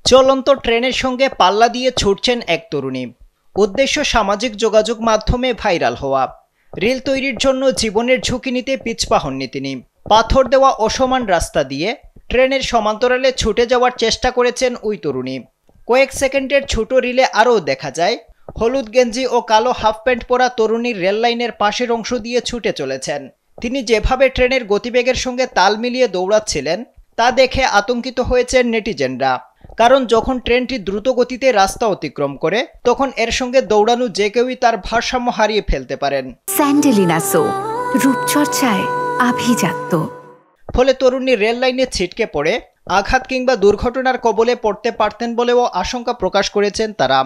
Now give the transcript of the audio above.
চলন্ত ট্রেনের সঙ্গে পাল্লা দিয়ে ছুটছেন এক তরুণী। উদ্দেশ্য সামাজিক যোগাযোগ মাধ্যমে ভাইরাল হওয়া। রিল তৈরির জন্য জীবনের ঝুঁকি নিতে পিছপা হননি তিনি। পাথর দেওয়া অসমান রাস্তা দিয়ে ট্রেনের সমান্তরালে ছুটে যাওয়ার চেষ্টা করেছেন ওই তরুণী। কয়েক সেকেন্ডের ছোট রিলে আরও দেখা যায় হলুদ গেঞ্জি ও কালো হাফ প্যান্ট পরা তরুণীর রেল লাইনের পাশের অংশ দিয়ে ছুটে চলেছেন। তিনি যেভাবে ট্রেনের গতিবেগের সঙ্গে তাল মিলিয়ে দৌড়াচ্ছিলেন তা দেখে আতঙ্কিত হয়েছেন নেটিজেনরা। কারণ যখন ট্রেনটি দ্রুত গতিতে রাস্তা অতিক্রম করে তখন এর সঙ্গে দৌড়ানো যে কেউই তার ভারসাম্য হারিয়ে ফেলতে পারেন। স্যান্ডেলিনা সো, রূপচর্চায় আভিজাত্য। ফলে তরুণী রেল লাইনে ছিটকে পড়ে আঘাত কিংবা দুর্ঘটনার কবলে পড়তে পারতেন বলেও আশঙ্কা প্রকাশ করেছেন তারা।